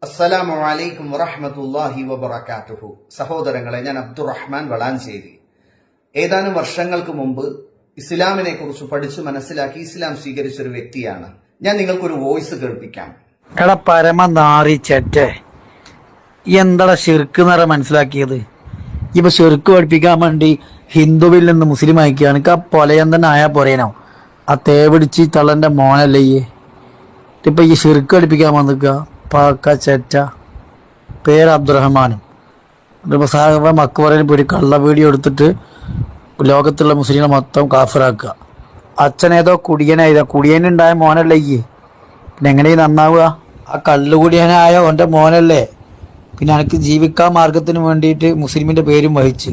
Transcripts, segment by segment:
അസ്സലാമു അലൈക്കും വറഹ്മത്തുള്ളാഹി വബറകാതുഹു. സഹോദരങ്ങളെ, ഞാൻ അബ്ദുറഹ്മാൻ വളാഞ്ചേരി. ഏതാനും വർഷങ്ങൾക്ക് മുമ്പ് ഇസ്ലാമിനെ കുറിച്ച് പഠിച്ചു മനസ്സിലാക്കി ഇസ്ലാം സ്വീകരിച്ച ഒരു വ്യക്തിയാണ്. ഞാൻ നിങ്ങൾക്കൊരു വോയിസ് കേൾപ്പിക്കാം. എടാ പരമ നാറി ചെറ്റെ, എന്താടാ ഷിർക്ക് എന്ന് പറയാൻ മനസ്സിലാക്കിയത്? ഇപ്പൊ ഷിർക്ക് പഠിപ്പിക്കാൻ വേണ്ടി ഹിന്ദുവിൽ നിന്ന് മുസ്ലിം അയക്കുകയാണ്. ആ പൊലയന്തൻ ആയാ പോരേനോ? ആ തേപിടിച്ച് തള്ളന്റെ മോനല്ലേ ഇപ്പൊ ഈ ഷിർക്ക് പഠിപ്പിക്കാൻ വന്നിക്കുക? പാക്ക ചെറ്റ പേര് അബ്ദുറഹ്മാനും മക്കബറയിൽ പോയി കള്ള വീഡിയോ എടുത്തിട്ട് ലോകത്തുള്ള മുസ്ലിങ്ങളെ മൊത്തം കാഫിറാക്കുക. അച്ഛനേതോ കുടിയനുണ്ടായ മോനല്ലേ പിന്നെ എങ്ങനെ നന്നാവുക? ആ കള്ളുകുടിയനായ ഓൻ്റെ മോനല്ലേ. പിന്നെ എനിക്ക് ജീവിക്കാൻ മാർഗത്തിന് വേണ്ടിയിട്ട് മുസ്ലിമിന്റെ പേരും വഹിച്ച്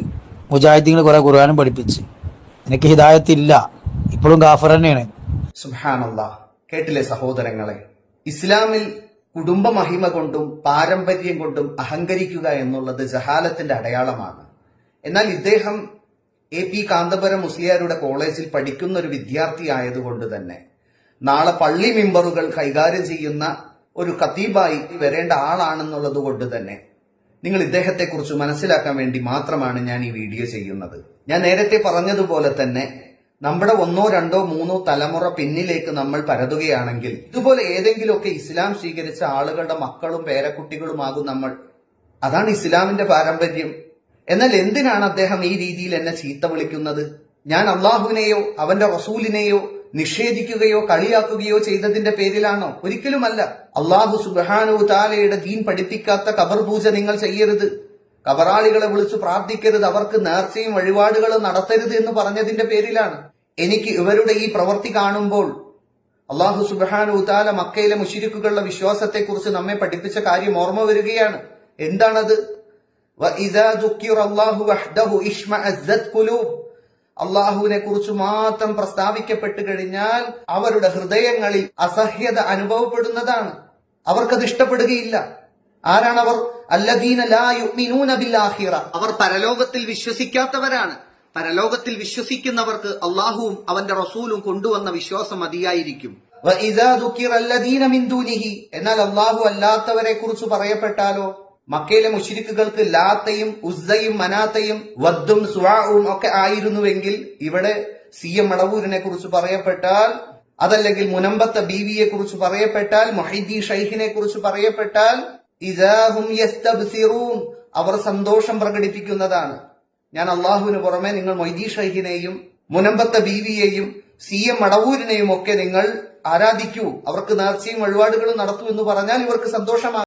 മുജാഹിദീങ്ങൾ കുറെ ഖുർആനും പഠിപ്പിച്ച് എനിക്ക് ഹിദായത്തില്ല, ഇപ്പോഴും കാഫർ തന്നെയാണ്. സുബ്ഹാനല്ലാഹ്. കേട്ടില്ലേ സഹോദരങ്ങളെ, ഇസ്ലാമിൽ കുടുംബ മഹിമ കൊണ്ടും പാരമ്പര്യം കൊണ്ടും അഹങ്കരിക്കുക എന്നുള്ളത് ജഹാലത്തിന്റെ അടയാളമാണ്. എന്നാൽ ഇദ്ദേഹം AP കാന്തപുരം മുസ്ലിയാരുടെ കോളേജിൽ പഠിക്കുന്ന ഒരു വിദ്യാർത്ഥി ആയതുകൊണ്ട് തന്നെ നാളെ പള്ളി മിമ്പറുകൾ കൈകാര്യം ചെയ്യുന്ന ഒരു ഖതീബായി വരേണ്ട ആളാണെന്നുള്ളത് കൊണ്ട് തന്നെ നിങ്ങൾ ഇദ്ദേഹത്തെ കുറിച്ച് മനസ്സിലാക്കാൻ വേണ്ടി മാത്രമാണ് ഞാൻ ഈ വീഡിയോ ചെയ്യുന്നത്. ഞാൻ നേരത്തെ പറഞ്ഞതുപോലെ തന്നെ നമ്മുടെ 1, 2, 3 തലമുറ പിന്നിലേക്ക് നമ്മൾ പരതുകയാണെങ്കിൽ ഇതുപോലെ ഏതെങ്കിലുമൊക്കെ ഇസ്ലാം സ്വീകരിച്ച ആളുകളുടെ മക്കളും പേരക്കുട്ടികളുമാകും നമ്മൾ. അതാണ് ഇസ്ലാമിന്റെ പാരമ്പര്യം. എന്നാൽ എന്തിനാണ് അദ്ദേഹം ഈ രീതിയിൽ എന്നെ ചീത്ത വിളിക്കുന്നത്? ഞാൻ അള്ളാഹുവിനെയോ അവന്റെ റസൂലിനെയോ നിഷേധിക്കുകയോ കളിയാക്കുകയോ ചെയ്തതിന്റെ പേരിലാണോ? ഒരിക്കലുമല്ല. അള്ളാഹു സുബ്ഹാനഹു തആലയുടെ ദീൻ പഠിപ്പിക്കാത്ത ഖബർ പൂജ നിങ്ങൾ ചെയ്യരുത്, കബറാളികളെ വിളിച്ചു പ്രാർത്ഥിക്കരുത്, അവർക്ക് നേർച്ചയും വഴിപാടുകളും നടത്തരുത് എന്ന് പറഞ്ഞതിന്റെ പേരിലാണ്. എനിക്ക് ഇവരുടെ ഈ പ്രവൃത്തി കാണുമ്പോൾ അള്ളാഹു സുബ്ഹാനഹു തആല മക്കയിലെ മുശ്രിക്കുകളുടെ വിശ്വാസത്തെക്കുറിച്ച് നമ്മെ പഠിപ്പിച്ച കാര്യം ഓർമ്മ വരികയാണ്. എന്താണത്? വഇദാ ദുക്കിറല്ലാഹു വഹ്ദഹു ഇശ്മഅസ്സത് ഖുലൂബ്. അള്ളാഹുവിനെ കുറിച്ച് മാത്രം പ്രസ്താവിക്കപ്പെട്ടു കഴിഞ്ഞാൽ അവരുടെ ഹൃദയങ്ങളിൽ അസഹ്യത അനുഭവപ്പെടുന്നതാണ്. അവർക്കത് ഇഷ്ടപ്പെടുകയില്ല. ആരാണവർ? അല്ലദീന ലാ യുഅ്മിനൂന ബിൽ ആഖിറ. അവർ പരലോകത്തിൽ വിശ്വസിക്കാത്തവരാണ്. പരലോകത്തിൽ വിശ്വസിക്കുന്നവർക്ക് അള്ളാഹുവും അവന്റെ റസൂലും കൊണ്ടുവന്ന വിശ്വാസം മതിയായിരിക്കും. വഇദാ ദുക്കിറ അല്ലദീന മിൻ ദൂനിഹി. എന്നാൽ അള്ളാഹു അല്ലാത്തവരെ കുറിച്ച് പറയപ്പെട്ടാലോ? മക്കയിലെ മുശ്രിക്കുകൾക്ക് ലാത്തയും ഉസ്സയും മനാത്തയും വദ്ദും സുആഉം ഒക്കെ ആയിരുന്നുവെങ്കിൽ ഇവിടെ CM മടവൂരിനെ കുറിച്ച് പറയപ്പെട്ടാൽ, അതല്ലെങ്കിൽ മുനമ്പത്തെ ബീവിയെ കുറിച്ച് പറയപ്പെട്ടാൽ, മുഹൈദ്ദീൻ ഷൈഖിനെ കുറിച്ച് പറയപ്പെട്ടാൽ ഇദാഹും യസ്തബ്സിറൂൻ, അവർ സന്തോഷം പ്രകടിപ്പിക്കുന്നതാണ്. ഞാൻ അള്ളാഹുവിന് പുറമെ നിങ്ങൾ മൊയ്തീൻ ഷൈഖിനെയും മുനമ്പത്തെ ബീവിയെയും CM മടവൂരിനെയും ഒക്കെ നിങ്ങൾ ആരാധിക്കൂ, അവർക്ക് നേർച്ചയും വഴിപാടുകളും നടത്തൂ എന്ന് പറഞ്ഞാൽ ഇവർക്ക് സന്തോഷമാണ്.